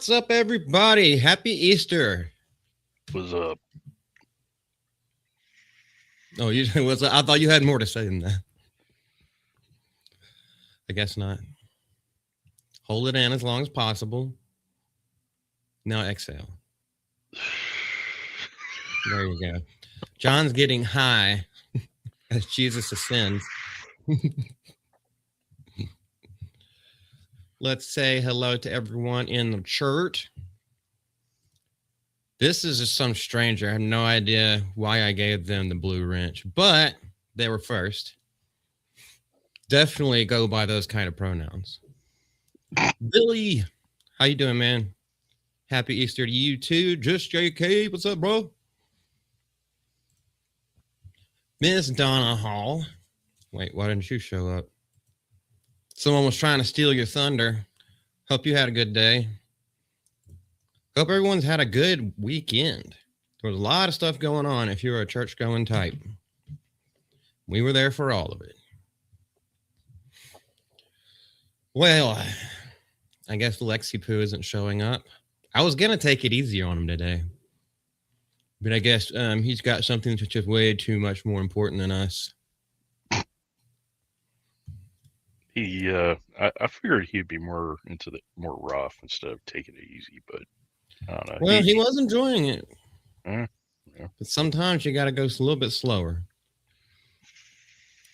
What's up, everybody? Happy Easter. Was up. Oh, you was I thought you had more to say than that. I guess not. Hold it in as long as possible. Now exhale. There you go. John's getting high as Jesus ascends. Let's say hello to everyone in the church. This is just some stranger. I have no idea why I gave them the blue wrench, but they were first. Definitely go by those kind of pronouns. Billy, how you doing, man? Happy Easter to you too. Just JK, what's up, bro? Miss Donna Hall. Wait, why didn't you show up? Someone was trying to steal your thunder. Hope you had a good day. Hope everyone's had a good weekend. There was a lot of stuff going on if you're a church-going type. We were there for all of it. Well, I guess Lexi Poo isn't showing up. I was going to take it easy on him today. But I guess he's got something that's just way too much more important than us. I figured he'd be more into the more rough instead of taking it easy, but I don't know. Well, he was enjoying it. Yeah. But sometimes you got to go a little bit slower.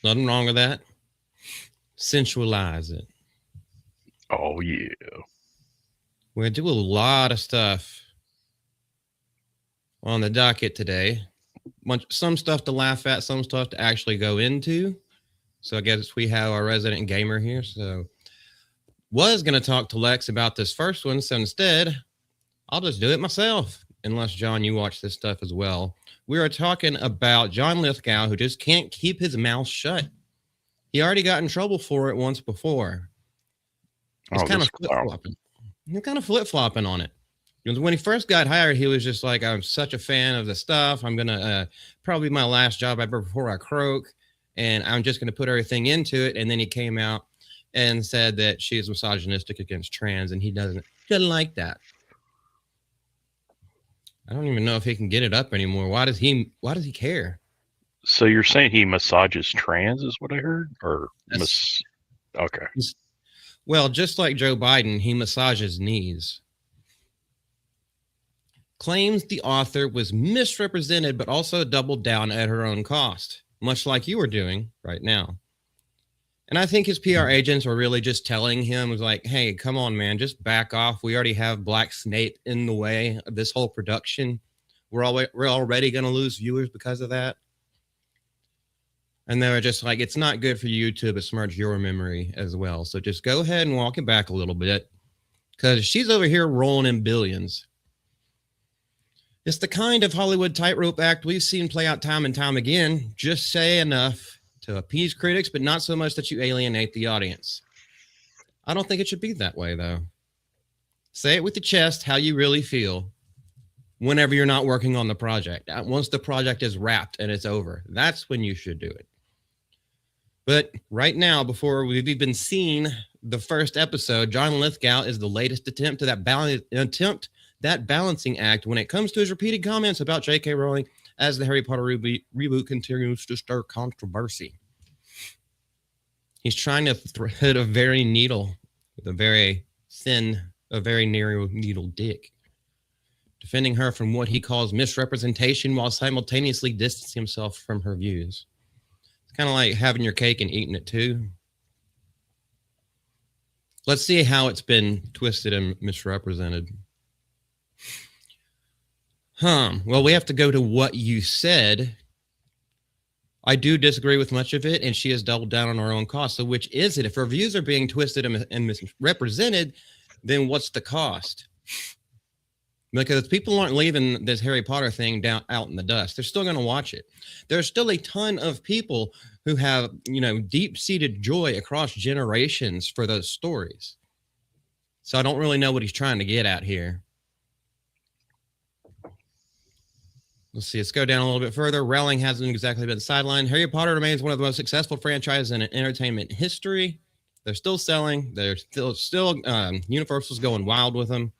Nothing wrong with that. Sensualize it. Oh, yeah. We do a lot of stuff on the docket today. Some stuff to laugh at, some stuff to actually go into. So I guess we have our resident gamer here. So was going to talk to Lex about this first one. So instead, I'll just do it myself. Unless, John, you watch this stuff as well. We are talking about John Lithgow, who just can't keep his mouth shut. He already got in trouble for it once before. He's kind of flip-flopping. He's kind of flip-flopping on it. Because when he first got hired, he was just like, I'm such a fan of the stuff. I'm going to probably my last job ever before I croak. And I'm just going to put everything into it. And then he came out and said that she is misogynistic against trans. And he doesn't like that. I don't even know if he can get it up anymore. Why does he care? So you're saying he massages trans is what I heard? Or okay. Well, just like Joe Biden, he massages knees. Claims the author was misrepresented, but also doubled down at her own cost, much like you are doing right now. And I think his PR agents were really just telling him, was like, hey, come on, man, just back off. We already have Black Snape in the way of this whole production. We're already going to lose viewers because of that. And they were just like, it's not good for you to besmirch your memory as well. So just go ahead and walk it back a little bit because she's over here rolling in billions. It's the kind of Hollywood tightrope act we've seen play out time and time again. Just say enough to appease critics, but not so much that you alienate the audience. I don't think it should be that way, though. Say it with the chest, how you really feel whenever you're not working on the project. Once the project is wrapped and it's over, that's when you should do it. But right now, before we've even seen the first episode, John Lithgow is the latest attempt to that balancing act when it comes to his repeated comments about J.K. Rowling as the Harry Potter reboot continues to stir controversy. He's trying to thread a very needle with a very narrow needle dick, defending her from what he calls misrepresentation while simultaneously distancing himself from her views. It's kind of like having your cake and eating it too. Let's see how it's been twisted and misrepresented. Well, we have to go to what you said. I do disagree with much of it, and she has doubled down on her own cost. So which is it? If her views are being twisted and misrepresented, then what's the cost? Because people aren't leaving this Harry Potter thing out in the dust. They're still going to watch it. There's still a ton of people who have, deep-seated joy across generations for those stories. So I don't really know what he's trying to get at here. Let's see. Let's go down a little bit further. Rowling hasn't exactly been sidelined. Harry Potter remains one of the most successful franchises in entertainment history. They're still selling. They're still Universal's going wild with them.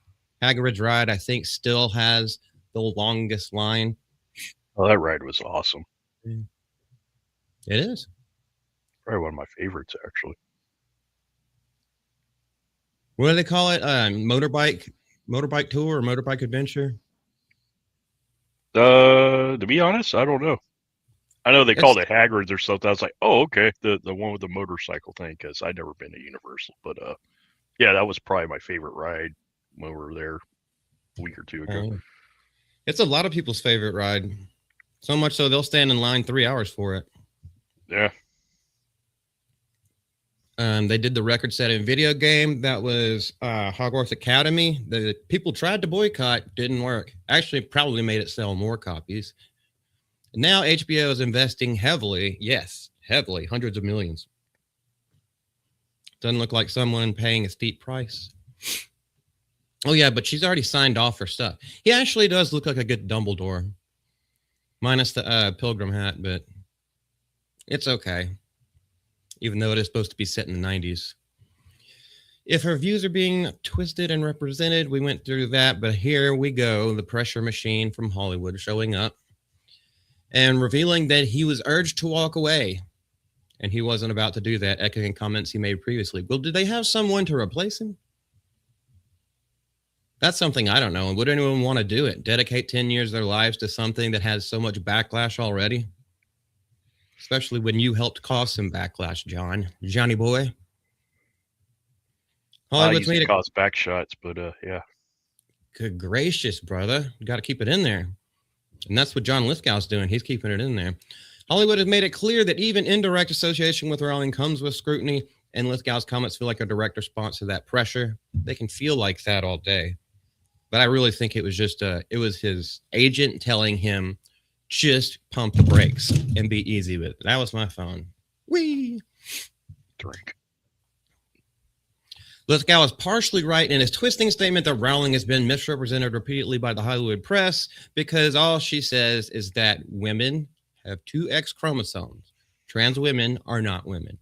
Hagrid's ride, I think, still has the longest line. Oh, that ride was awesome. It is. Probably one of my favorites, actually. What do they call it? Motorbike tour or motorbike adventure? To be honest, I don't know. I know they It's called it Hagrid's or something. I was like, oh, okay, the one with the motorcycle thing, because I'd never been to Universal. But yeah, that was probably my favorite ride when we were there a week or two ago. it's a lot of people's favorite ride. So much so they'll stand in line 3 hours for it. Yeah. They did the record-setting video game that was Hogwarts Academy. The people tried to boycott, didn't work. Actually, probably made it sell more copies. Now HBO is investing heavily, yes, heavily, hundreds of millions. Doesn't look like someone paying a steep price. Oh yeah, but she's already signed off her stuff. He actually does look like a good Dumbledore, minus the pilgrim hat, but it's okay. Even though it is supposed to be set in the 90s. If her views are being twisted and represented, we went through that, but here we go, the pressure machine from Hollywood showing up and revealing that he was urged to walk away, and he wasn't about to do that, echoing comments he made previously. Well, do they have someone to replace him? That's something I don't know. And would anyone want to do it? Dedicate 10 years of their lives to something that has so much backlash already? Especially when you helped cause some backlash, Johnny boy. Hollywood's made it cause back shots, but yeah. Good gracious, brother. You got to keep it in there. And that's what John Lithgow's doing. He's keeping it in there. Hollywood has made it clear that even indirect association with Rowling comes with scrutiny, and Lithgow's comments feel like a direct response to that pressure. They can feel like that all day. But I really think it was just it was his agent telling him, just pump the brakes and be easy with it. That was my phone. Whee! Drink. Lithgow was partially right in his twisting statement that Rowling has been misrepresented repeatedly by the Hollywood press, because all she says is that women have 2 X chromosomes. Trans women are not women.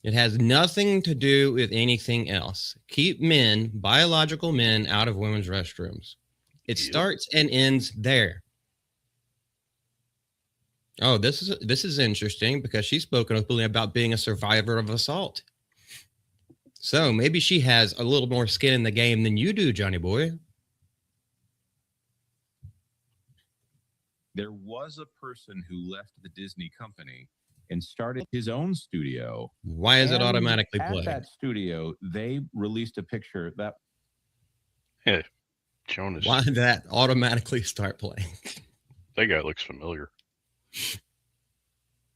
It has nothing to do with anything else. Keep men, biological men, out of women's restrooms. It starts and ends there. Oh, this is interesting, because she's spoken openly about being a survivor of assault. So maybe she has a little more skin in the game than you do, Johnny boy. There was a person who left the Disney company and started his own studio. Why is it automatically at playing? At that studio, they released a picture that... Yeah. Jonas. Why did that automatically start playing? That guy looks familiar.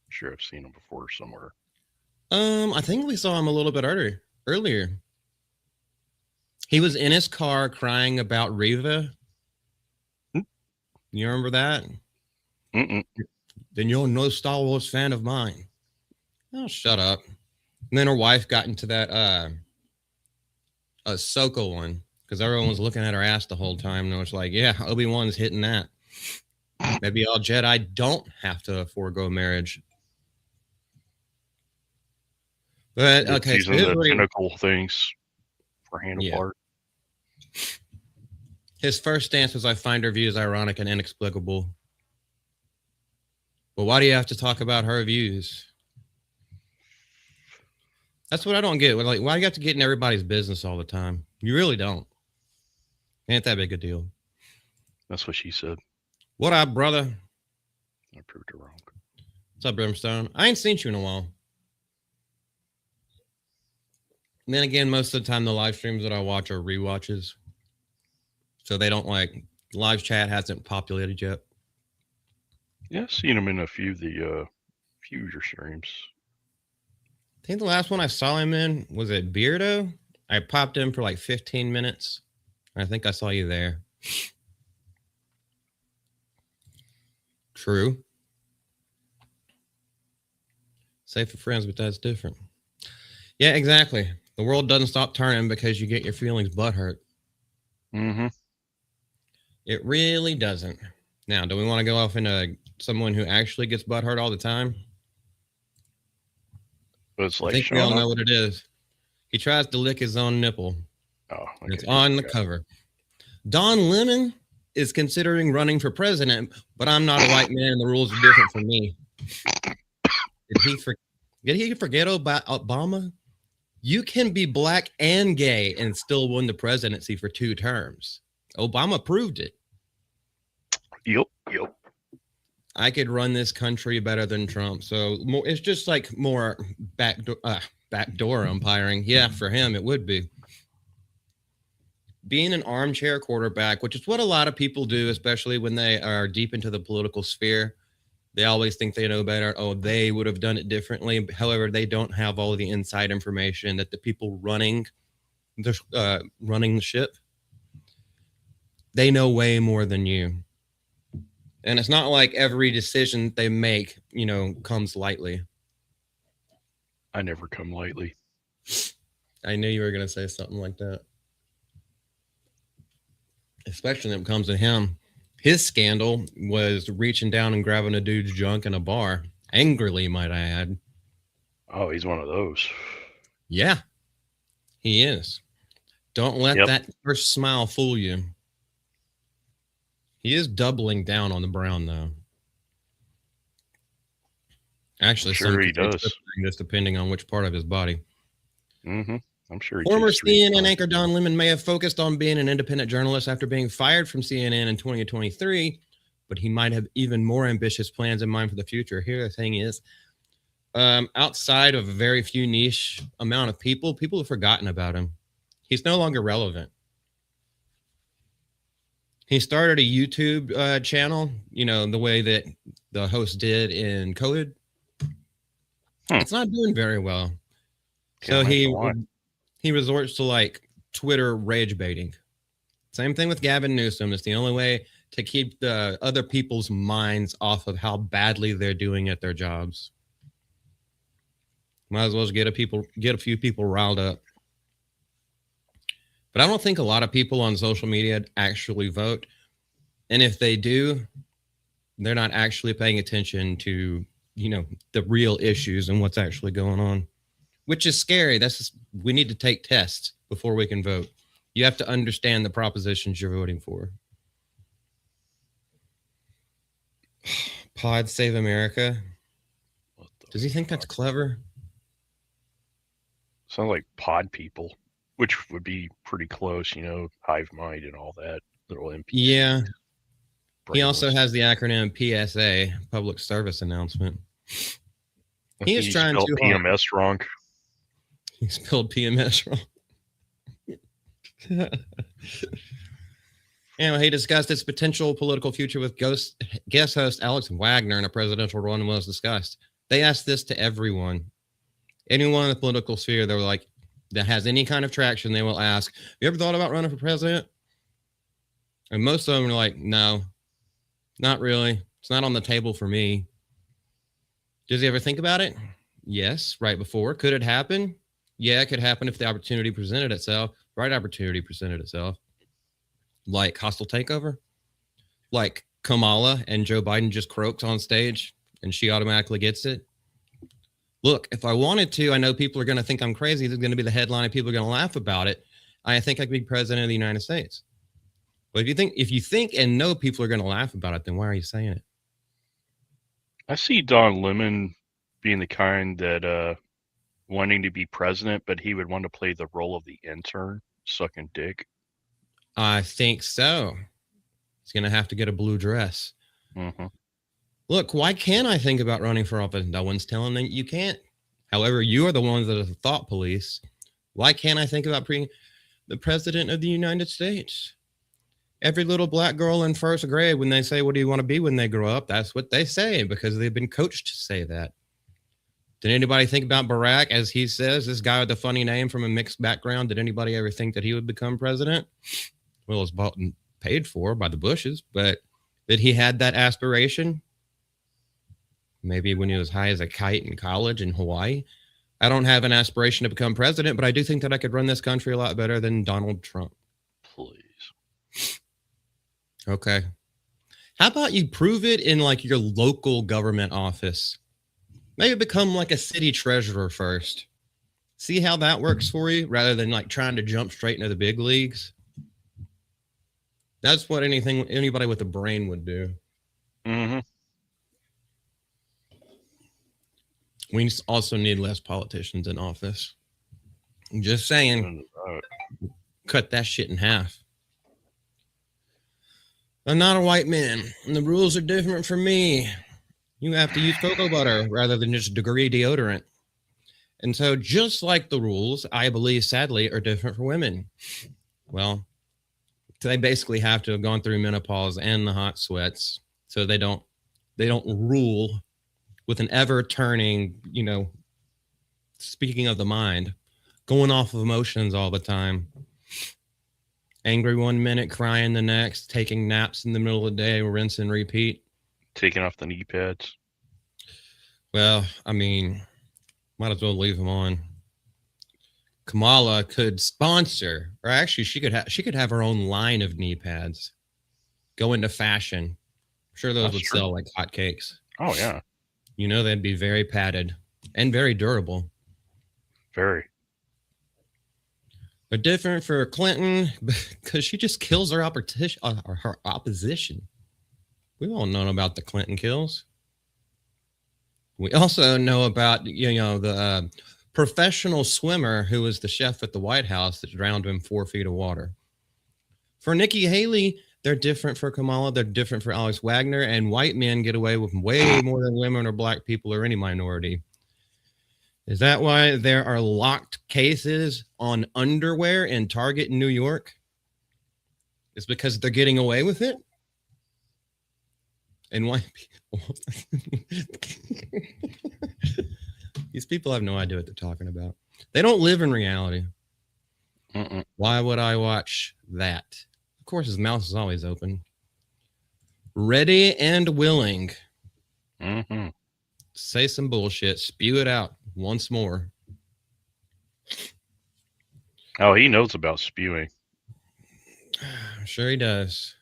Sure, I've seen him before somewhere. I think we saw him a little bit earlier. He was in his car crying about Reva. You remember that? Mm-mm. Then you're no Star Wars fan of mine. Oh, shut up. And then her wife got into that Ahsoka one, because everyone was looking at her ass the whole time, and it was like, yeah, Obi-Wan's hitting that. Maybe all Jedi don't have to forego marriage. But okay, using the pinnacle things for handlebar. Yeah. His first stance was, I find her views ironic and inexplicable. But why do you have to talk about her views? That's what I don't get. Like, why do you have to get in everybody's business all the time? You really don't. Ain't that big a deal. That's what she said. What up, brother? I proved it wrong. What's up, Brimstone? I ain't seen you in a while. And then again, most of the time, the live streams that I watch are rewatches. So they don't live chat hasn't populated yet. Yeah, I've seen him in a few of the Fuser streams. I think the last one I saw him in was at Beardo. I popped in for like 15 minutes. I think I saw you there. True. Safe for friends, but that's different. Yeah, exactly. The world doesn't stop turning because you get your feelings butthurt. Mm-hmm. It really doesn't. Now, do we want to go off into someone who actually gets butthurt all the time? But it's like, I think we all know what it is. He tries to lick his own nipple. Oh, It's on the cover. Don Lemon is considering running for president, but I'm not a white man and the rules are different for me. Did he forget Obama? You can be black and gay and still win the presidency for 2 terms. Obama proved it. Yep. I could run this country better than Trump. So it's just like more backdoor umpiring. Yeah, for him, it would be. Being an armchair quarterback, which is what a lot of people do, especially when they are deep into the political sphere. They always think they know better. Oh, they would have done it differently. However, they don't have all the inside information that the people running the ship, they know way more than you. And it's not like every decision they make, comes lightly. I never come lightly. I knew you were going to say something like that. Especially when it comes to him. His scandal was reaching down and grabbing a dude's junk in a bar. Angrily, might I add. Oh, he's one of those. Yeah, he is. Don't let that first smile fool you. He is doubling down on the brown, though. Actually, sure he does. Just depending on which part of his body. Mm-hmm. I'm sure. Former CNN anchor Don Lemon may have focused on being an independent journalist after being fired from CNN in 2023, but he might have even more ambitious plans in mind for the future. Here, the thing is, outside of a very few niche amount of people have forgotten about him. He's no longer relevant. He started a YouTube channel, the way that the host did in COVID. It's not doing very well. So he resorts to like Twitter rage baiting. Same thing with Gavin Newsom. It's the only way to keep the other people's minds off of how badly they're doing at their jobs. Might as well just get a few people riled up. But I don't think a lot of people on social media actually vote. And if they do, they're not actually paying attention to, the real issues and what's actually going on, which is scary. We need to take tests before we can vote. You have to understand the propositions you're voting for. Pod Save America. Does he think that's clever? Sounds like pod people, which would be pretty close, hive mind and all that. Little MP. Yeah. He also has the acronym PSA, Public Service Announcement. He is trying to PMS wrong. He spelled PMS wrong. Anyway, he discussed its potential political future with guest host Alex Wagner in a presidential run was discussed. They asked this to everyone. Anyone in the political sphere, they were like, that has any kind of traction, they will ask, you ever thought about running for president? And most of them are like, no, not really. It's not on the table for me. Does he ever think about it? Yes, right before. Could it happen? Yeah, it could happen if the opportunity presented itself. Right opportunity presented itself. Like hostile takeover? Like Kamala and Joe Biden just croaks on stage and she automatically gets it? Look, if I wanted to, I know people are going to think I'm crazy. This is going to be the headline and people are going to laugh about it. I think I could be president of the United States. But if you think and know people are going to laugh about it, then why are you saying it? I see Don Lemon being the kind that wanting to be president, but he would want to play the role of the intern, sucking dick. I think so. He's going to have to get a blue dress. Mm-hmm. Look, why can't I think about running for office? No one's telling me you can't. However, you are the ones that are the thought police. Why can't I think about being the president of the United States? Every little black girl in first grade, when they say, what do you want to be when they grow up? That's what they say because they've been coached to say that. Did anybody think about Barack, as he says, this guy with a funny name from a mixed background? Did anybody ever think that he would become president? Well, it's bought and paid for by the Bushes, but did he had that aspiration? Maybe when he was high as a kite in college in Hawaii. I don't have an aspiration to become president, but I do think that I could run this country a lot better than Donald Trump. Please. Okay. How about you prove it in like your local government office? Maybe become like a city treasurer first. See how that works for you rather than like trying to jump straight into the big leagues? That's what anybody with a brain would do. Mm-hmm. We also need less politicians in office. I'm just saying, cut that shit in half. I'm not a white man, and the rules are different for me. You have to use cocoa butter rather than just degree deodorant. And so, just like the rules, I believe, sadly, are different for women. Well, they basically have to have gone through menopause and the hot sweats, so they don't rule with an ever turning, speaking of the mind, going off of emotions all the time. Angry 1 minute, crying the next, taking naps in the middle of the day, rinse and repeat. Taking off the knee pads. Well, I mean, might as well leave them on. Kamala could sponsor, or actually, she could have her own line of knee pads. Go into fashion. I'm sure those would sell like hotcakes. Oh yeah. They'd be very padded and very durable. Very. But different for Clinton because she just kills her opposition. We all know about the Clinton kills. We also know about the professional swimmer who was the chef at the White House that drowned in 4 feet of water. For Nikki Haley, they're different for Kamala. They're different for Alex Wagner, and white men get away with way more than women or black people or any minority. Is that why there are locked cases on underwear in Target in New York? It's because they're getting away with it? And white people. These people have no idea what they're talking about. They don't live in reality. Mm-mm. Why would I watch that? Of course, his mouth is always open. Ready and willing. Mm-hmm. Say some bullshit. Spew it out once more. Oh, he knows about spewing. I'm sure he does.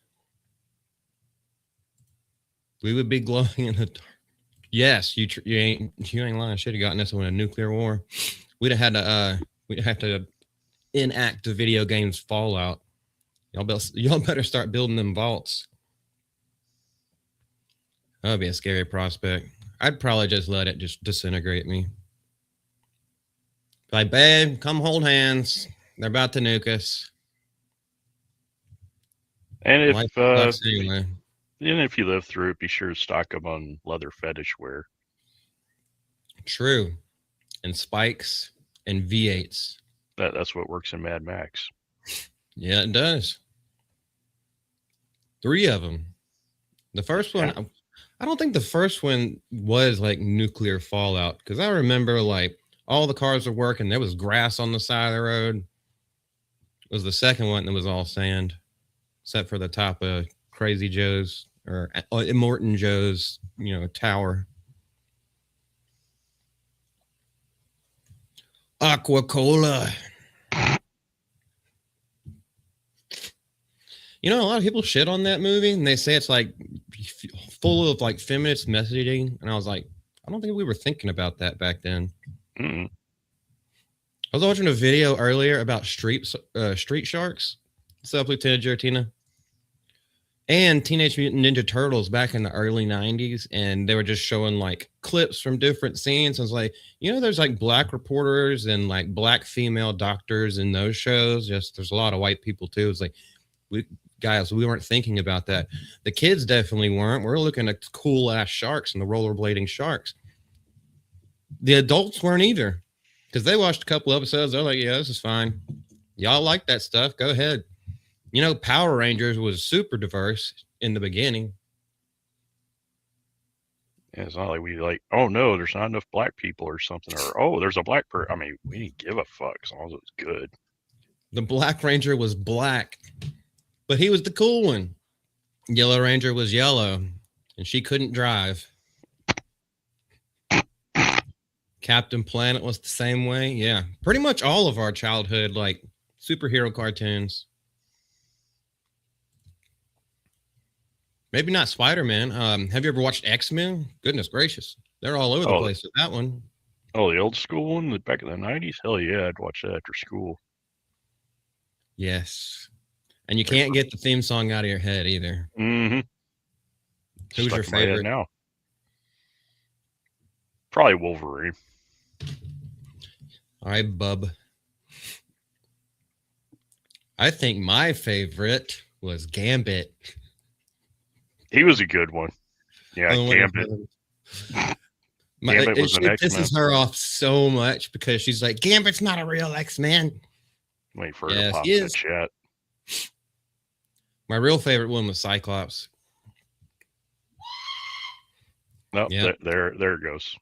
We would be glowing in the dark. Yes, you ain't lying. Should have gotten us in a nuclear war. We'd have to enact the video game's Fallout. Y'all better start building them vaults. That would be a scary prospect. I'd probably just let it just disintegrate me. Like, babe, come hold hands. They're about to nuke us. And if anyway. even if you live through it, be sure to stock up on leather fetish wear. True. And spikes and V8s. That's what works in Mad Max. Yeah, it does. 3 of them. The first one, yeah. I don't think the first one was like nuclear fallout because I remember like all the cars were working. There was grass on the side of the road. It was the second one that was all sand, except for the top of Crazy Joe's or Immortan Joe's, tower. Aqua-Cola. A lot of people shit on that movie and they say it's like full of like feminist messaging. And I was like, I don't think we were thinking about that back then. Mm-mm. I was watching a video earlier about street sharks. What's up, Lieutenant Giratina? And Teenage Mutant Ninja Turtles back in the early 90s. And they were just showing like clips from different scenes. I was like, there's like black reporters and like black female doctors in those shows. Just there's a lot of white people too. It's like, we weren't thinking about that. The kids definitely weren't. We're looking at cool ass sharks and the rollerblading sharks. The adults weren't either because they watched a couple episodes. They're like, yeah, this is fine. Y'all like that stuff. Go ahead. Power Rangers was super diverse in the beginning. Yeah, it's not like we like, oh no, there's not enough black people or something, or oh, there's a black person. I mean, we didn't give a fuck as long as it was good. The Black Ranger was black, but he was the cool one. Yellow Ranger was yellow, and she couldn't drive. Captain Planet was the same way. Yeah, pretty much all of our childhood, like superhero cartoons. Maybe not Spider-Man. Have you ever watched X-Men? Goodness gracious. They're all over the place with that one. Oh, the old school one, back in the 90s? Hell yeah, I'd watch that after school. Yes. And you can't get the theme song out of your head either. Mm-hmm. Who's Stuck your in my head favorite? now? Probably Wolverine. All right, bub. I think my favorite was Gambit. He was a good one. Yeah, Oh, Gambit. Gambit was an It X-Men. pisses her off so much because she's like, Gambit's not a real X-Man. Wait for her Yes, to pop he in the is. chat. My real favorite one was Cyclops. No, Yep. there it goes.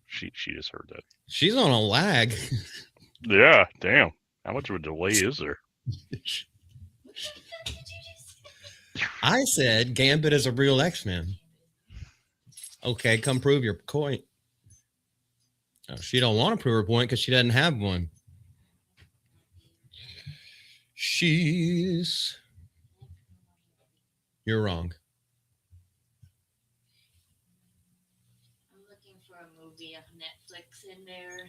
She just heard that. She's on a lag. Yeah, damn. How much of a delay is there? I said Gambit is a real X-Men. Okay, come prove your point. Oh, she don't want to prove her point because she doesn't have one. You're wrong. I'm looking for a movie of Netflix in there.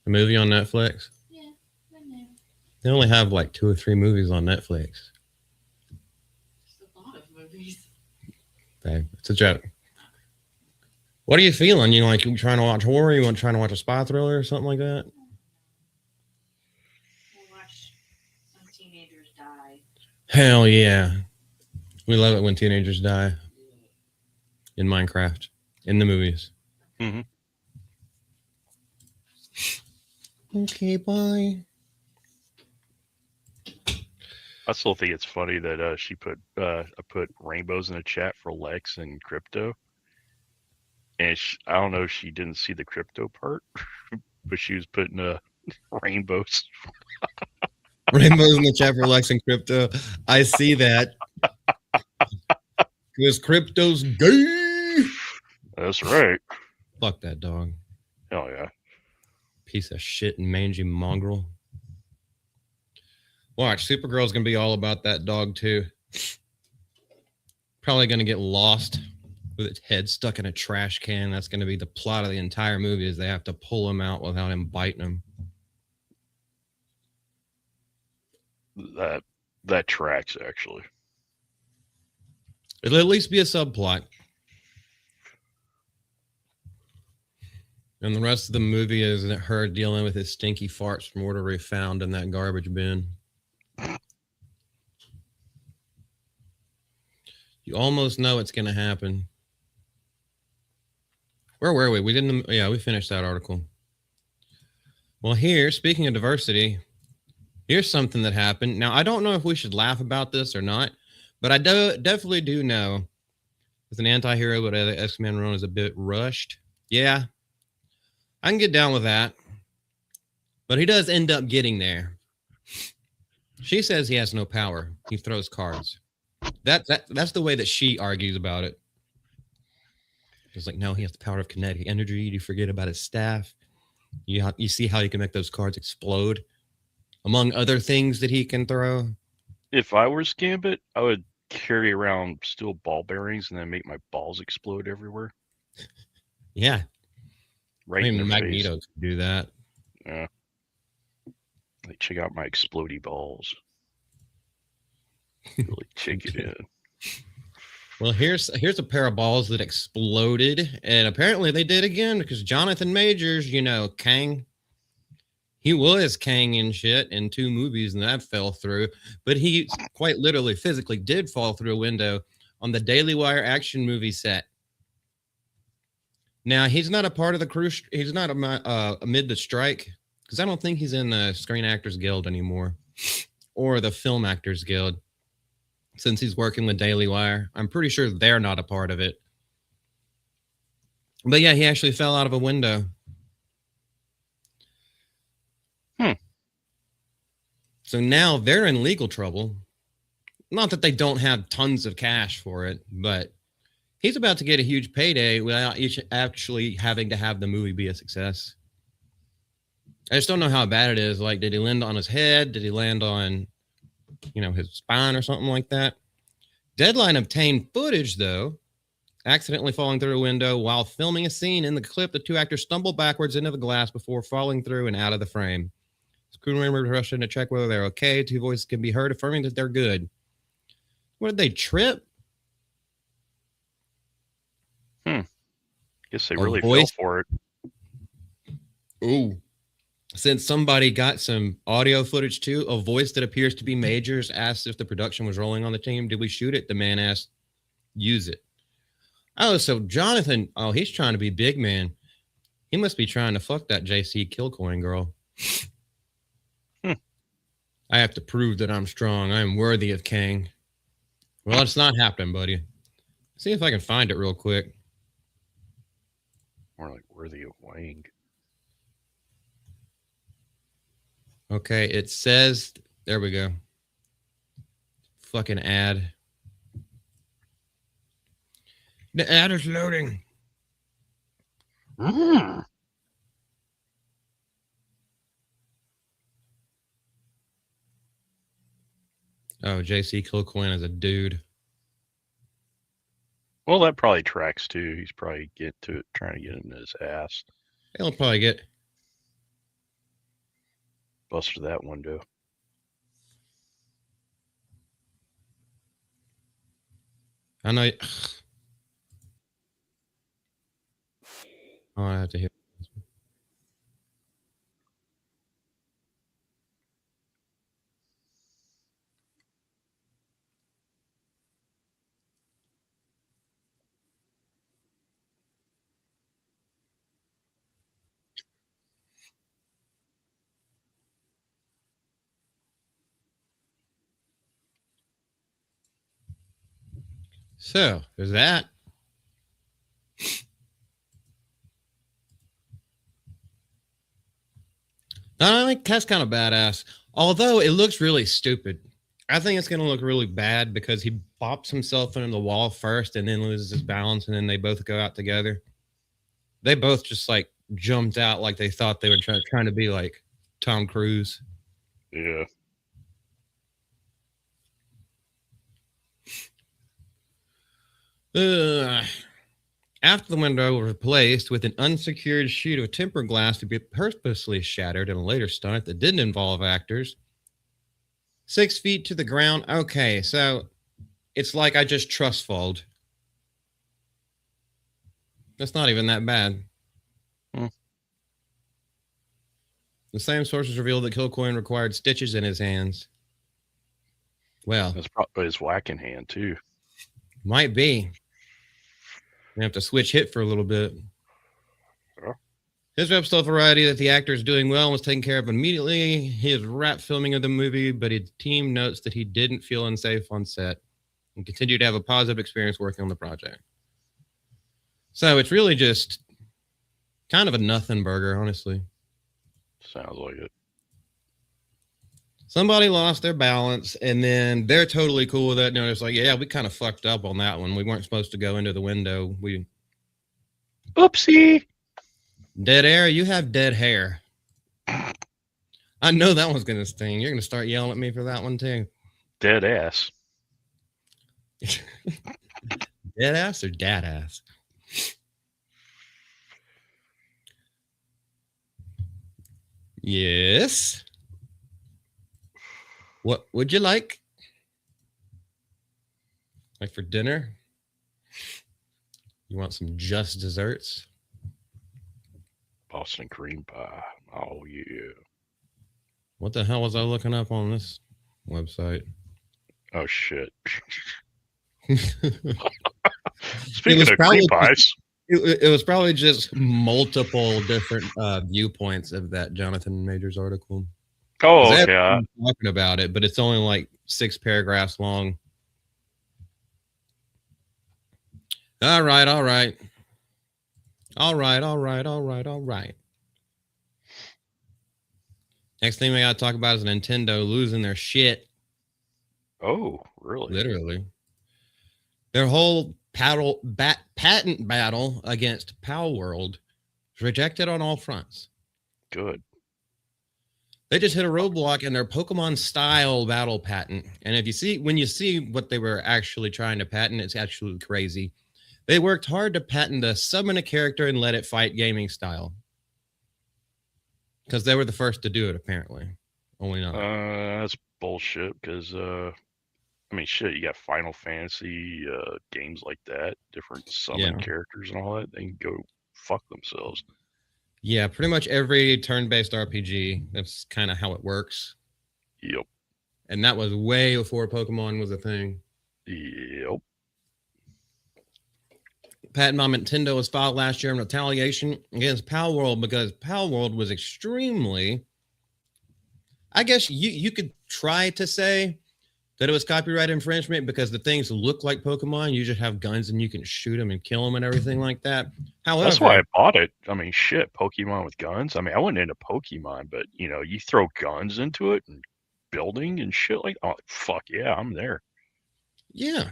A movie on Netflix? Yeah, in there. They only have like 2 or 3 movies on Netflix. There's a lot of movies. Okay, it's a joke. What are you feeling? You like you trying to watch horror? You want trying to watch a spy thriller or something like that? We'll watch Some Teenagers Die. Hell yeah. We love it when teenagers die. In Minecraft. In the movies. Mm-hmm. Okay, bye. I still think it's funny that she put I put rainbows in the chat for Lex and crypto, and I don't know if she didn't see the crypto part, but she was putting rainbows. Rainbows in the chat for Lex and crypto. I see that. Because crypto's gay. That's right. Fuck that dog. Hell yeah. Piece of shit and mangy mongrel. Watch, Supergirl's gonna be all about that dog too. Probably gonna get lost with its head stuck in a trash can. That's gonna be the plot of the entire movie, is they have to pull him out without him biting him. That tracks actually. It'll at least be a subplot. And the rest of the movie is her dealing with his stinky farts from whatever he found in that garbage bin. You almost know it's going to happen. Where were we? We finished that article. Well, here, speaking of diversity, here's something that happened. Now, I don't know if we should laugh about this or not, but I definitely do know as an anti-hero, but the X-Men run is a bit rushed. Yeah, I can get down with that. But he does end up getting there. She says he has no power. He throws cards. That's the way that she argues about it. It's like, no, he has the power of kinetic energy. You forget about his staff. You see how he can make those cards explode, among other things that he can throw. If I were Gambit, I would carry around steel ball bearings and then make my balls explode everywhere. Yeah. Right. Even in their Magneto face. could do that. Yeah. Like, check out my explodey balls. Really check it in. Well, here's a pair of balls that exploded, and apparently they did again because Jonathan Majors, Kang, he was Kang and shit in 2 movies, and that fell through. But he quite literally, physically did fall through a window on the Daily Wire action movie set. Now, he's not a part of the crew. He's not amid the strike because I don't think he's in the Screen Actors Guild anymore or the Film Actors Guild. Since he's working with Daily Wire, I'm pretty sure they're not a part of it. But yeah, he actually fell out of a window. So now they're in legal trouble. Not that they don't have tons of cash for it, but he's about to get a huge payday without actually having to have the movie be a success. I just don't know how bad it is. Like, did he land on his head? Did he land on, his spine or something like that? Deadline obtained footage, though, Accidentally falling through a window while filming a scene in the clip, the two actors stumble backwards into the glass before falling through and out of the frame. Crew members rush in to check whether they're okay. Two voices can be heard affirming that they're good. What did they trip? Guess they A really voice? fell for it. Ooh. Since somebody got some audio footage too, a voice that appears to be Majors asked if the production was rolling on the team. Did we shoot it? The man asked, use it. Oh, so Jonathan, he's trying to be big man. He must be trying to fuck that JC Kilcoin girl. I have to prove that I'm strong. I am worthy of Kang. Well, it's not happening, buddy. See if I can find it real quick. More like worthy of Wang. Okay, it says, there we go. Fucking ad. The ad is loading. Oh, JC Kilcoin is a dude. Well, that probably tracks too. He's probably trying to get into his ass. He'll probably get Busted that window. I know. Oh, I have to hit. So there's that. I think that's kind of badass. Although it looks really stupid. I think it's going to look really bad because he bops himself into the wall first and then loses his balance, and then they both go out together. They both just like jumped out like they thought they were trying to be like Tom Cruise. Yeah. After the window was replaced with an unsecured sheet of tempered glass to be purposely shattered in a later stunt that didn't involve actors. 6 feet to the ground. Okay, so it's like I just trust falled. That's not even that bad. The same sources revealed that Kilcoin required stitches in his hands. Well, That's probably his whacking hand too. Might be. We have to switch hit for a little bit. Yeah. His reps told Variety that the actor is doing well and was taken care of immediately. His wrapped filming of the movie, but his team notes that he didn't feel unsafe on set and continued to have a positive experience working on the project. So it's really just kind of a nothing burger, honestly. Sounds like it. Somebody lost their balance, and then they're totally cool with it. It's like, yeah, we kind of fucked up on that one. We weren't supposed to go into the window. Oopsie. Dead air, you have dead hair. I know that one's going to sting. You're going to start yelling at me for that one, too. Dead ass. Dead ass or dad ass? Yes. What would you like? Like for dinner? You want some just desserts? Boston cream pie. Oh, yeah. What the hell was I looking up on this website? Oh, shit. It Speaking was of probably cream pies. It was probably just multiple different viewpoints of that Jonathan Majors article. Oh, okay. Talking about it, but it's only like 6 paragraphs long. All right. Next thing we got to talk about is Nintendo losing their shit. Oh, really? Literally. Their whole patent battle against Pal World was rejected on all fronts. Good. They just hit a roadblock in their Pokemon style battle patent. And when you see what they were actually trying to patent, it's actually crazy. They worked hard to patent the summon a character and let it fight gaming style. Because they were the first to do it, apparently. Only not. That's bullshit. Because I mean, shit. You got Final Fantasy games like that, different summon characters and all that. They can go fuck themselves. Yeah, pretty much every turn-based RPG. That's kind of how it works. Yep. And that was way before Pokemon was a thing. Yep. Patent on Nintendo was filed last year in retaliation against Palworld because Palworld was extremely... I guess you could try to say that it was copyright infringement because the things look like Pokemon. You just have guns and you can shoot them and kill them and everything like that. However, that's why I bought it. I mean, shit, Pokemon with guns. I mean, I wasn't into Pokemon, but you know, you throw guns into it and building and shit like, oh fuck yeah, I'm there. Yeah,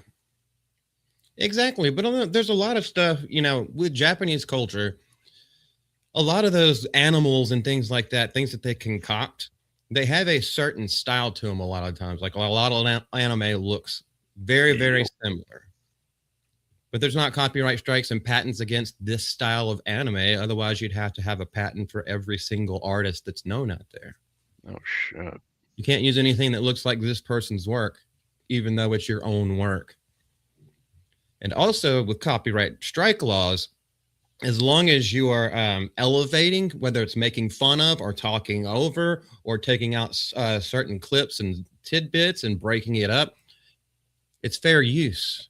exactly. But there's a lot of stuff, you know, with Japanese culture. A lot of those animals and things like that, things that they concoct, they have a certain style to them a lot of times. Like a lot of anime looks very, very similar. But there's not copyright strikes and patents against this style of anime. Otherwise, you'd have to have a patent for every single artist that's known out there. Oh, shit. You can't use anything that looks like this person's work, even though it's your own work. And also with copyright strike laws, as long as you are elevating, whether it's making fun of or talking over or taking out certain clips and tidbits and breaking it up, it's fair use.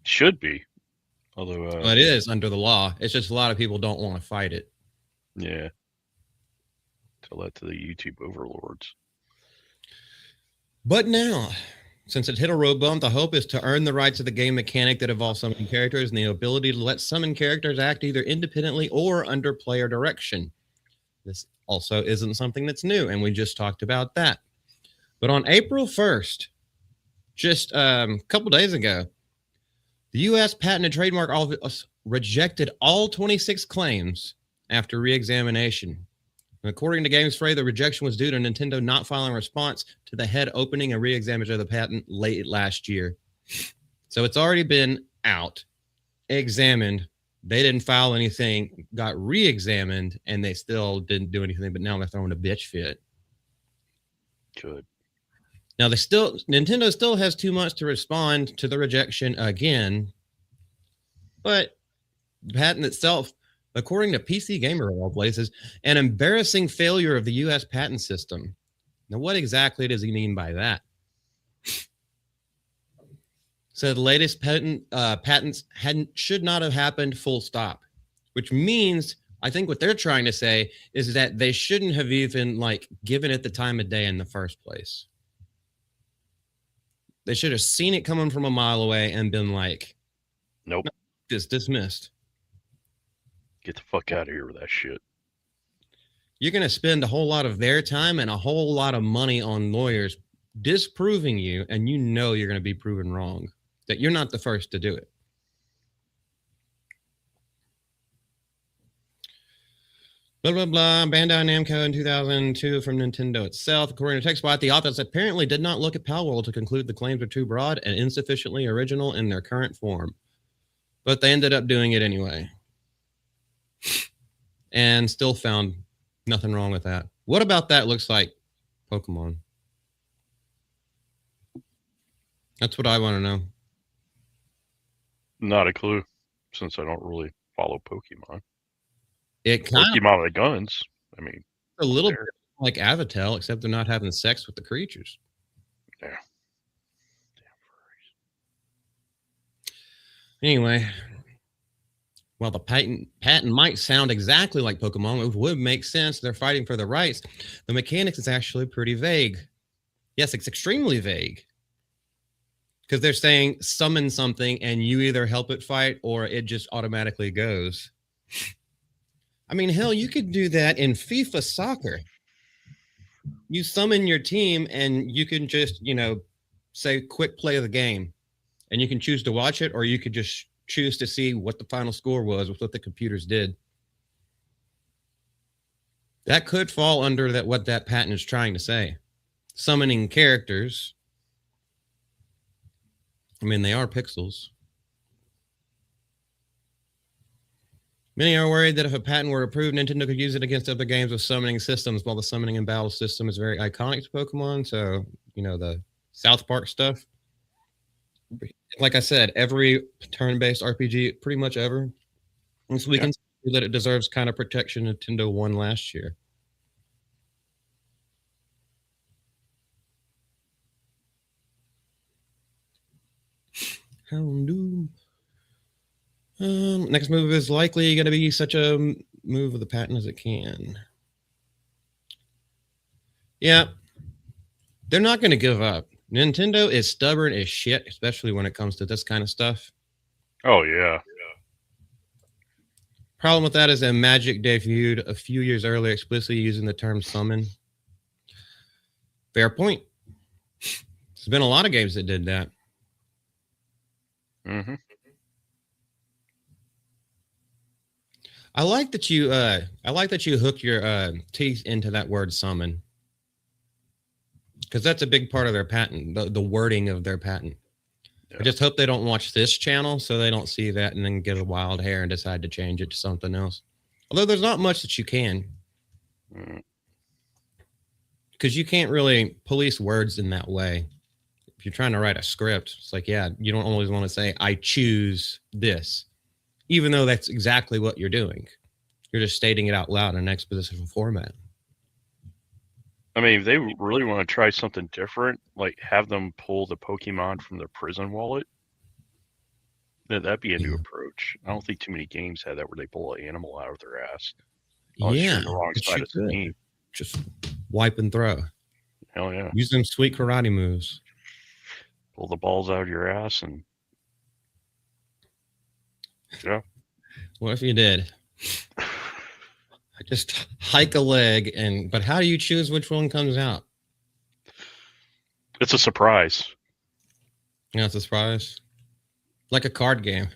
Should be. Although it is under the law. It's just a lot of people don't want to fight it. Yeah. Tell that to the YouTube overlords. But now, since it hit a road bump, the hope is to earn the rights of the game mechanic that involves summoning characters and the ability to let summon characters act either independently or under player direction. This also isn't something that's new, and we just talked about that. But on April 1st, just a couple days ago, the U.S. Patent and Trademark Office rejected all 26 claims after re-examination. According to Games Fray, the rejection was due to Nintendo not filing a response to the head opening and re-examination of the patent late last year. So it's already been out, examined. They didn't file anything, got re-examined, and they still didn't do anything. But now they're throwing a bitch fit. Good. Now Nintendo still has 2 months to respond to the rejection again, but the patent itself, according to PC Gamer of all places, an embarrassing failure of the U.S. patent system. Now, what exactly does he mean by that? So the latest patents should not have happened, full stop. Which means, I think what they're trying to say is that they shouldn't have even given it the time of day in the first place. They should have seen it coming from a mile away and been like, nope, just dismissed. Get the fuck out of here with that shit. You're going to spend a whole lot of their time and a whole lot of money on lawyers disproving you, and you know you're going to be proven wrong, that you're not the first to do it. Blah, blah, blah. Bandai Namco in 2002 from Nintendo itself. According to TechSpot, the office apparently did not look at Palworld to conclude the claims are too broad and insufficiently original in their current form. But they ended up doing it anyway. And still found nothing wrong with that. What about that looks like Pokemon? That's what I want to know. Not a clue, since I don't really follow Pokemon. It kind Pokemon with the guns. I mean, a little bit like Avatel, except they're not having sex with the creatures. Yeah. Anyway, while the patent might sound exactly like Pokemon, it would make sense. They're fighting for the rights. The mechanics is actually pretty vague. Yes, it's extremely vague. Because they're saying summon something and you either help it fight or it just automatically goes. I mean, hell, you could do that in FIFA soccer. You summon your team and you can just, say quick play of the game. And you can choose to watch it, or you could just choose to see what the final score was with what the computers did. That could fall under what that patent is trying to say. Summoning characters. I mean, they are pixels. Many are worried that if a patent were approved, Nintendo could use it against other games with summoning systems, while the summoning and battle system is very iconic to Pokemon. So, the South Park stuff. Like I said, every turn-based RPG, pretty much ever. And so we can see that it deserves kind of protection Nintendo won last year. Houndoom. Next move is likely going to be such a move of the patent as it can. Yeah. They're not going to give up. Nintendo is stubborn as shit, especially when it comes to this kind of stuff. Oh, yeah. Problem with that is that Magic debuted a few years earlier explicitly using the term summon. Fair point. There's been a lot of games that did that. Mm-hmm. I like that you hook your teeth into that word summon. Because that's a big part of their patent, the wording of their patent. Yeah. I just hope they don't watch this channel so they don't see that and then get a wild hair and decide to change it to something else. Although there's not much that you can. Because you can't really police words in that way. If you're trying to write a script, it's like, yeah, you don't always want to say, I choose this. Even though that's exactly what you're doing. You're just stating it out loud in an expositional format. I mean, if they really want to try something different, like have them pull the Pokemon from their prison wallet, then that'd be a new approach. I don't think too many games have that where they pull an animal out of their ass. Yeah, the wrong side of the team. Just wipe and throw. Hell yeah. Use them sweet karate moves. Pull the balls out of your ass and yeah. What if you did? Just hike a leg, but how do you choose which one comes out? It's a surprise. Yeah, it's a surprise. Like a card game.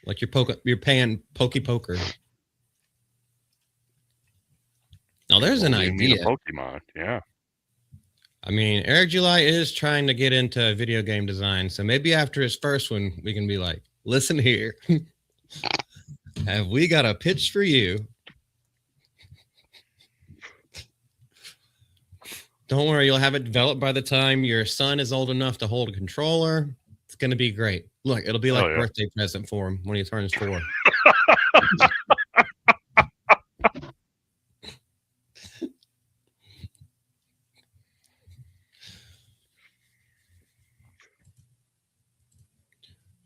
Like you're paying poker. Now there's an idea. Pokemon, yeah. I mean, Eric July is trying to get into video game design, so maybe after his first one, we can be like, listen here. Have we got a pitch for you? Don't worry, you'll have it developed by the time your son is old enough to hold a controller. It's going to be great. Look, it'll be like a birthday present for him when he turns 4.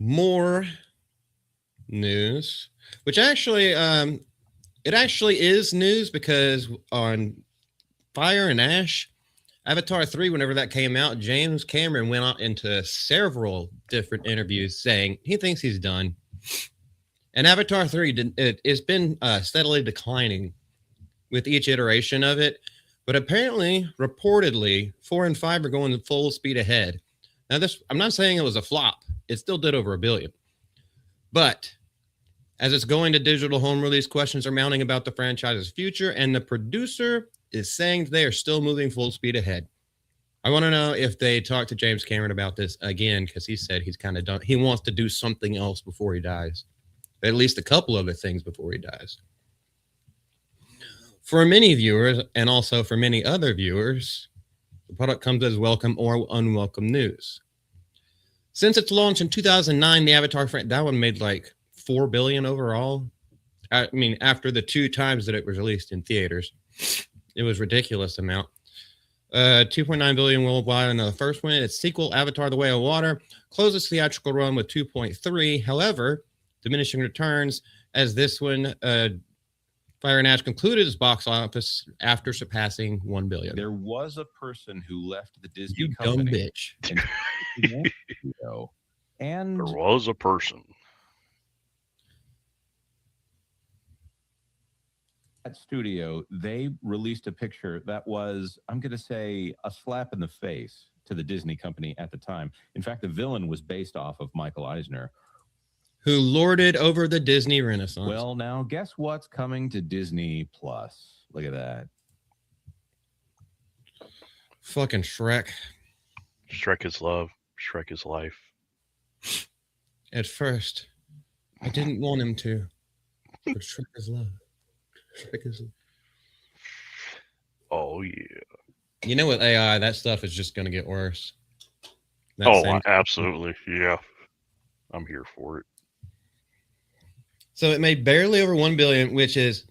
More news, which actually, it actually is news because on Fire and Ash, Avatar 3, whenever that came out, James Cameron went out into several different interviews saying he thinks he's done. And Avatar 3, it's been steadily declining with each iteration of it. But apparently, reportedly, 4 and 5 are going full speed ahead. Now, I'm not saying it was a flop. It still did over $1 billion. But as it's going to digital home release, questions are mounting about the franchise's future, and the producer is saying they are still moving full speed ahead. I want to know if they talked to James Cameron about this again, because he said he's kind of done. He wants to do something else before he dies. At least a couple other things before he dies. For many viewers, and also for many other viewers, the product comes as welcome or unwelcome news. Since its launch in 2009, the Avatar franchise, that one made like $4 billion overall. I mean, after the 2 times that it was released in theaters. It was a ridiculous amount. 2.9 billion worldwide on the first one. Its sequel, Avatar: The Way of Water, closes theatrical run with 2.3. However, diminishing returns as this one, Fire and Ash, concluded its box office after surpassing 1 billion. There was a person who left the Disney you company. Dumb bitch. And there was a person. Studio, they released a picture that was, I'm going to say, a slap in the face to the Disney company at the time. In fact, the villain was based off of Michael Eisner, who lorded over the Disney Renaissance. Well, now guess what's coming to Disney Plus? Look at that. Fucking Shrek. Shrek is love. Shrek is life. At first, I didn't want him to. But Shrek is love. Shrek is love. Oh yeah. You know, with AI, that stuff is just going to get worse. That Oh, same- absolutely. Yeah. I'm here for it. So it made barely over 1 billion, which is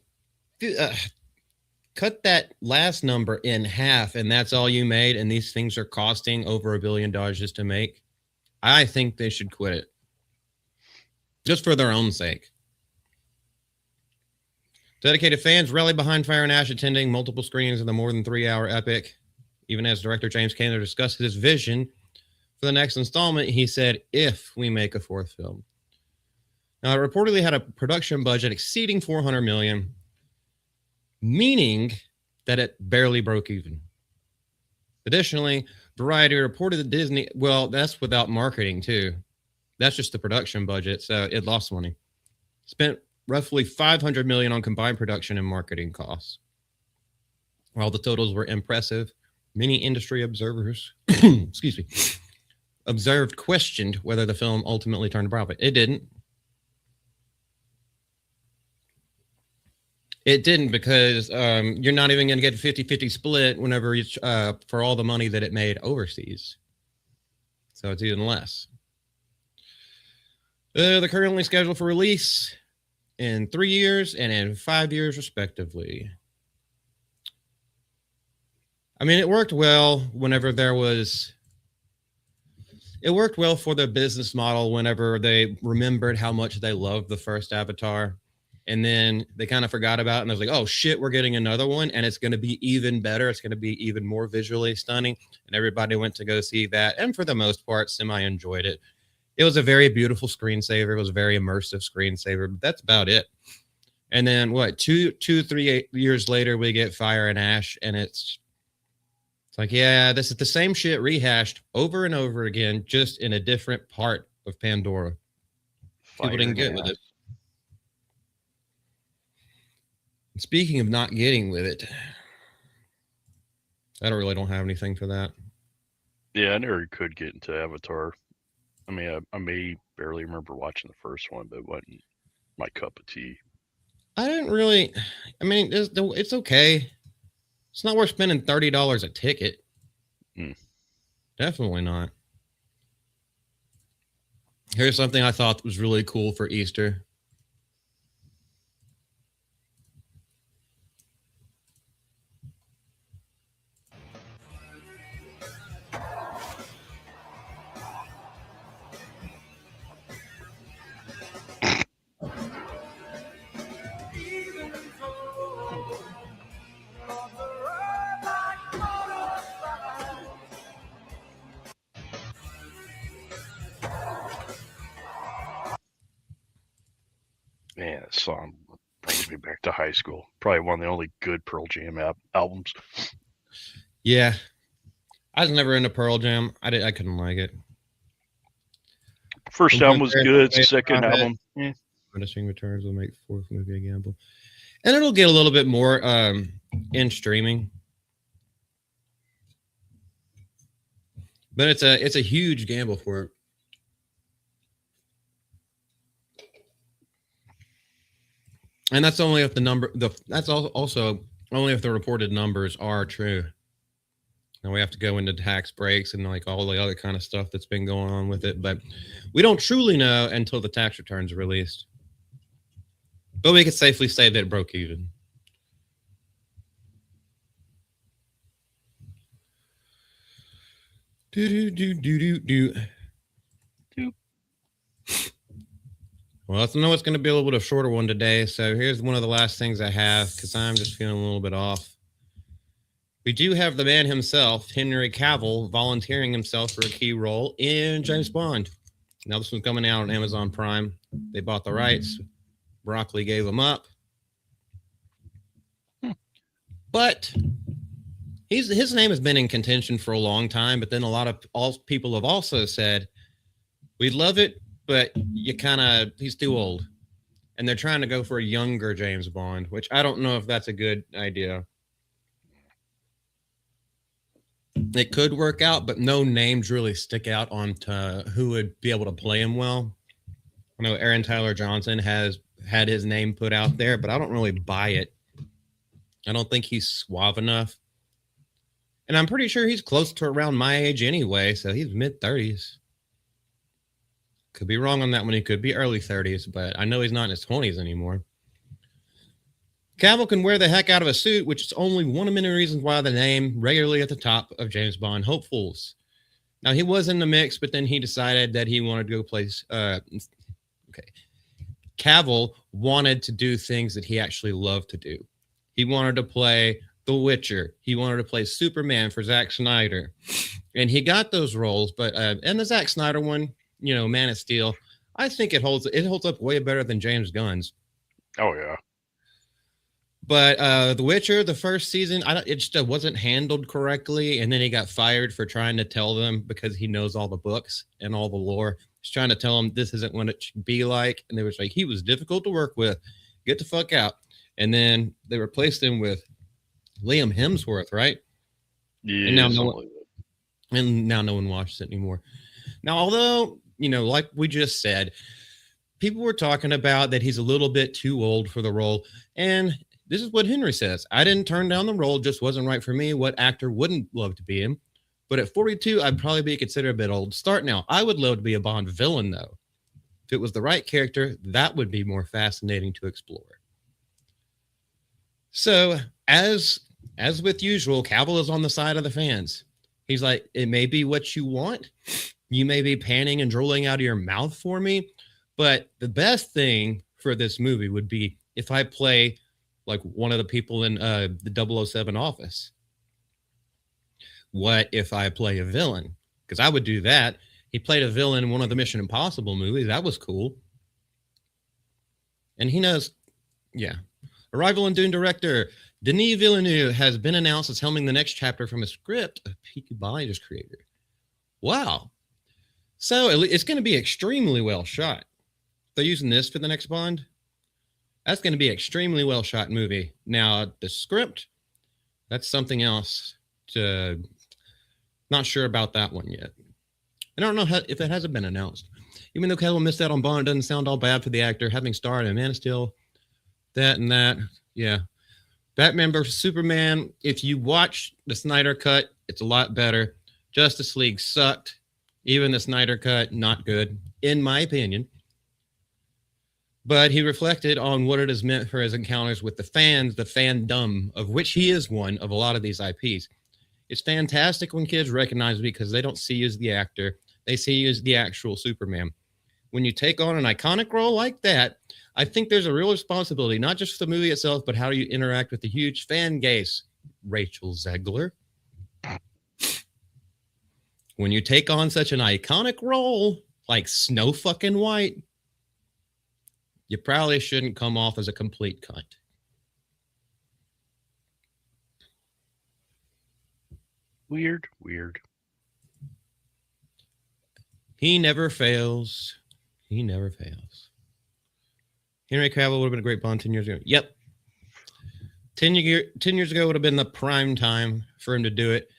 cut that last number in half, and that's all you made. And these things are costing over $1 billion just to make. I think they should quit it, just for their own sake. Dedicated fans rally behind Fire and Ash, attending multiple screenings of the more than 3-hour epic. Even as director James Cameron discussed his vision for the next installment, he said, "If we make a 4th film." Now, it reportedly had a production budget exceeding $400 million, meaning that it barely broke even. Additionally, Variety reported that Disney, well, that's without marketing too. That's just the production budget, so it lost money. Spent roughly $500 million on combined production and marketing costs. While the totals were impressive, many industry observers, excuse me, questioned whether the film ultimately turned a profit. It didn't. It didn't, because you're not even going to get a 50-50 split whenever it's for all the money that it made overseas. So it's even less. They're currently scheduled for release in 3 years and in 5 years, respectively. I mean, it worked well whenever there was... It worked well for the business model whenever they remembered how much they loved the first Avatar. And then they kind of forgot about it, and I was like, oh shit, we're getting another one, and it's going to be even better. It's going to be even more visually stunning. And everybody went to go see that. And for the most part, semi-enjoyed it. It was a very beautiful screensaver. It was a very immersive screensaver, but that's about it. And then what, 3 years later, we get Fire and Ash, and it's like, yeah, this is the same shit rehashed over and over again, just in a different part of Pandora. People didn't get with it. Speaking of not getting with it, I don't have anything for that. Yeah, I never could get into Avatar. I mean, I may barely remember watching the first one, but it wasn't my cup of tea. I didn't really. I mean, it's okay. It's not worth spending $30 a ticket. Definitely not. Here's something I thought was really cool for Easter. Man, that song brings me back to high school. Probably one of the only good Pearl Jam albums. Yeah, I was never into Pearl Jam. I couldn't like it. First album was good. Second album, Diminishing returns will make 4th movie a gamble, and it'll get a little bit more in streaming. But it's a huge gamble for it. And that's only if that's also only if the reported numbers are true. And we have to go into tax breaks and like all the other kind of stuff that's been going on with it. But we don't truly know until the tax returns are released. But we can safely say that it broke even. Well, I know it's going to be a little bit of a shorter one today. So here's one of the last things I have, because I'm just feeling a little bit off. We do have the man himself, Henry Cavill, volunteering himself for a key role in James Bond. Now this one's coming out on Amazon Prime. They bought the rights. Broccoli gave them up. But his name has been in contention for a long time. But then a lot of people have also said, we'd love it, but he's too old. And they're trying to go for a younger James Bond, which I don't know if that's a good idea. It could work out, but no names really stick out on who would be able to play him well. I know Aaron Tyler Johnson has had his name put out there, but I don't really buy it. I don't think he's suave enough. And I'm pretty sure he's close to around my age anyway, so he's mid-30s. Could be wrong on that one. He could be early 30s, but I know he's not in his 20s anymore. Cavill can wear the heck out of a suit, which is only one of many reasons why the name regularly at the top of James Bond hopefuls. Now, he was in the mix, but then he decided that he wanted to go play... Cavill wanted to do things that he actually loved to do. He wanted to play The Witcher. He wanted to play Superman for Zack Snyder. And he got those roles, but and the Zack Snyder one, you know, Man of Steel, I think it holds up way better than James Gunn's. Oh, yeah. But The Witcher, the first season, it just wasn't handled correctly. And then he got fired for trying to tell them, because he knows all the books and all the lore. He's trying to tell them this isn't what it should be like. And they was like, he was difficult to work with. Get the fuck out. And then they replaced him with Liam Hemsworth, right? Yeah. And now no one watches it anymore. Now, although, you know, like we just said, people were talking about that he's a little bit too old for the role. And this is what Henry says. I didn't turn down the role, just wasn't right for me. What actor wouldn't love to be him? But at 42, I'd probably be considered a bit old. Start now. I would love to be a Bond villain, though. If it was the right character, that would be more fascinating to explore. So, as with usual, Cavill is on the side of the fans. He's like, it may be what you want. You may be panning and drooling out of your mouth for me. But the best thing for this movie would be if I play like one of the people in the 007 office. What if I play a villain? Because I would do that. He played a villain in one of the Mission Impossible movies. That was cool. And he knows, yeah. Arrival and Dune director Denis Villeneuve has been announced as helming the next chapter from a script of Peaky Blinders creator. Wow. So it's going to be extremely well shot. They're using this for the next Bond. That's going to be an extremely well shot movie. Now, the script, that's something else. Not sure about that one yet. I don't know if it hasn't been announced. Even though Cavill missed out on Bond, it doesn't sound all bad for the actor, having starred in Man of Steel, that and that. Yeah. Batman vs. Superman, if you watch the Snyder Cut, it's a lot better. Justice League sucked. Even the Snyder Cut, not good, in my opinion. But he reflected on what it has meant for his encounters with the fans, the fandom, of which he is one of a lot of these IPs. It's fantastic when kids recognize me because they don't see you as the actor. They see you as the actual Superman. When you take on an iconic role like that, I think there's a real responsibility, not just for the movie itself, but how you interact with the huge fan base. Rachel Zegler. When you take on such an iconic role like Snow fucking White, you probably shouldn't come off as a complete cunt. Weird. He never fails. He never fails. Henry Cavill would have been a great Bond 10 years ago. Yep. 10 years ago would have been the prime time for him to do it.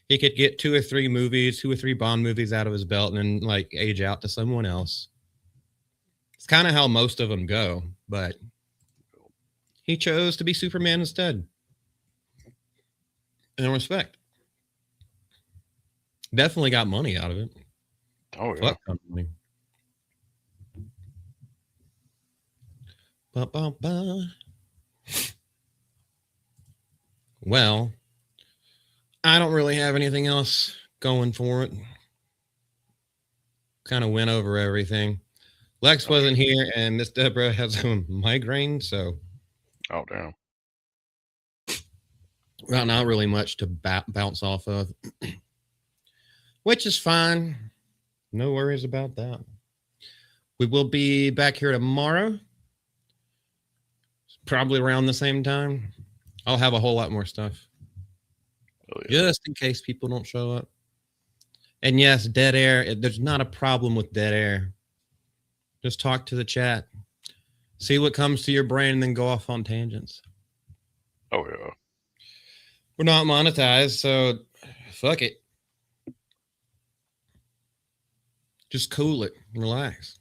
He could get 2 or 3 Bond movies out of his belt and then like age out to someone else. It's kind of how most of them go, but he chose to be Superman instead. And respect. Definitely got money out of it. Oh, yeah. Fuck that money. Ba, ba, ba. Well, I don't really have anything else going for it. Kind of went over everything. Lex wasn't here, and Miss Deborah has a migraine, so. Oh, damn. Well, not really much to bounce off of. Which is fine. No worries about that. We will be back here tomorrow. Probably around the same time. I'll have a whole lot more stuff. Oh, yeah. Just in case people don't show up. And yes, dead air. There's not a problem with dead air. Just talk to the chat. See what comes to your brain and then go off on tangents. Oh, yeah. We're not monetized, so fuck it. Just cool it. Relax.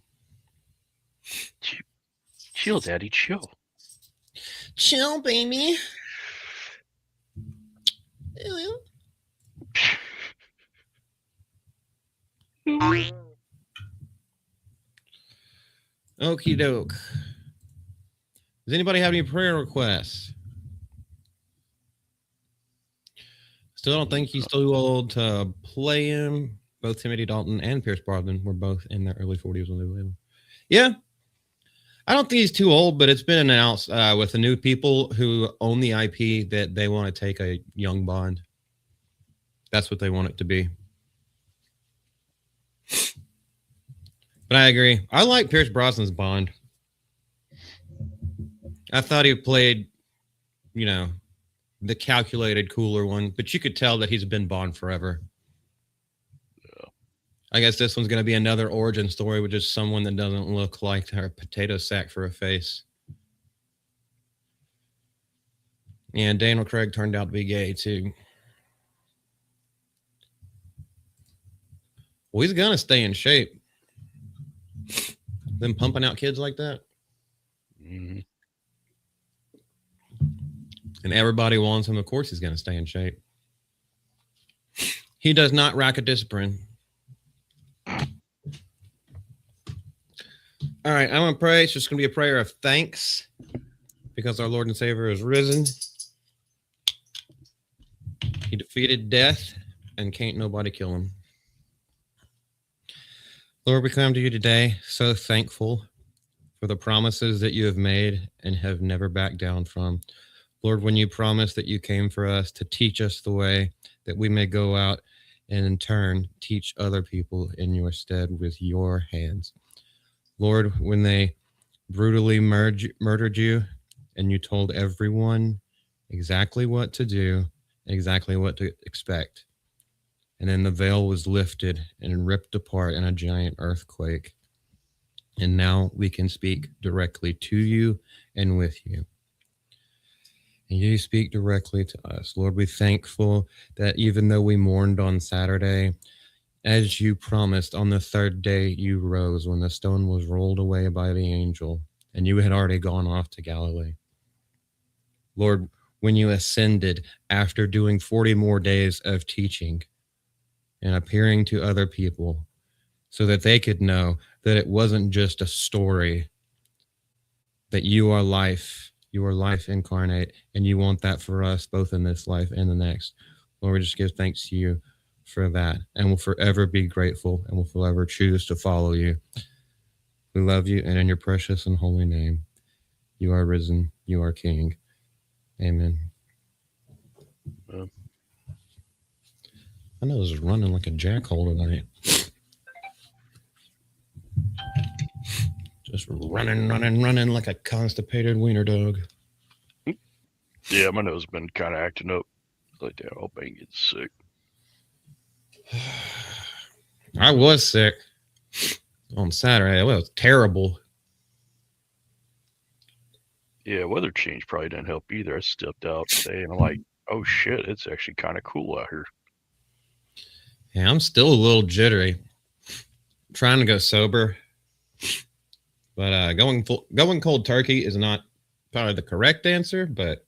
Chill, Daddy, chill. Chill, baby. Okie doke. Does anybody have any prayer requests? Still don't think he's too old to play him. Both Timothy Dalton and Pierce Brosnan were both in their early 40s when they were living. Yeah. I don't think he's too old, but it's been announced with the new people who own the IP that they want to take a young Bond. That's what they want it to be. But I agree. I like Pierce Brosnan's Bond. I thought he played, the calculated, cooler one, but you could tell that he's been Bond forever. Yeah. I guess this one's going to be another origin story with just someone that doesn't look like a potato sack for a face. And Daniel Craig turned out to be gay, too. Well, he's going to stay in shape. Them pumping out kids like that. Mm-hmm. And everybody wants him. Of course, he's going to stay in shape. He does not rack a discipline. All right, I'm going to pray. It's just going to be a prayer of thanks because our Lord and Savior is risen. He defeated death and can't nobody kill him. Lord, we come to you today so thankful for the promises that you have made and have never backed down from. Lord, when you promised that you came for us to teach us the way that we may go out and in turn teach other people in your stead with your hands. Lord, when they brutally murdered you and you told everyone exactly what to do, exactly what to expect. And then the veil was lifted and ripped apart in a giant earthquake. And now we can speak directly to you and with you. And you speak directly to us. Lord, we're thankful that even though we mourned on Saturday, as you promised, on the third day you rose when the stone was rolled away by the angel and you had already gone off to Galilee. Lord, when you ascended after doing 40 more days of teaching and appearing to other people so that they could know that it wasn't just a story, that you are life incarnate, and you want that for us both in this life and the next. Lord, we just give thanks to you for that, and we'll forever be grateful, and we'll forever choose to follow you. We love you, and in your precious and holy name, you are risen, you are King. Amen. I know this is running like a jackal tonight. Just running like a constipated wiener dog. Yeah, my nose has been kind of acting up. Like, damn, I hope I ain't getting sick. I was sick on Saturday. It was terrible. Yeah, weather change probably didn't help either. I stepped out today and I'm like, oh shit, it's actually kind of cool out here. Yeah, I'm still a little jittery. I'm trying to go sober. But going cold turkey is not probably the correct answer, but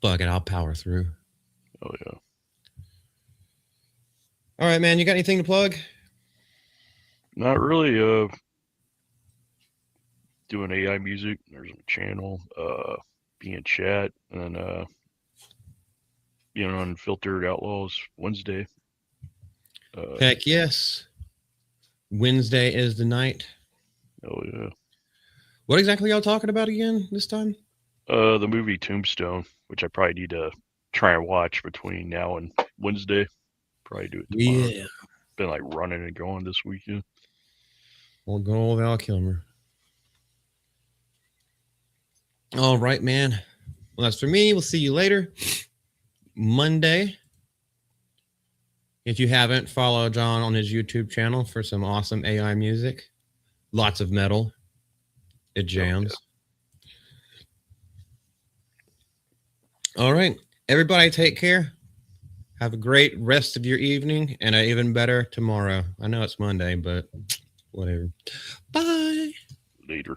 fuck it, I'll power through. Oh, yeah. All right, man, you got anything to plug? Not really. Doing AI music. There's a channel. Be in chat. And being on Unfiltered Outlaws Wednesday. Heck yes. Wednesday is the night. Oh, yeah. What exactly y'all talking about again this time? The movie Tombstone, which I probably need to try and watch between now and Wednesday. Probably do it tomorrow. Yeah. Been like running and going this weekend. Well, good old Val Kilmer. All right, man. Well, that's for me. We'll see you later. Monday. If you haven't, follow John on his YouTube channel for some awesome AI music. Lots of metal. It jams. Oh, yeah. All right. Everybody take care. Have a great rest of your evening and an even better tomorrow. I know it's Monday, but whatever. Bye. Later.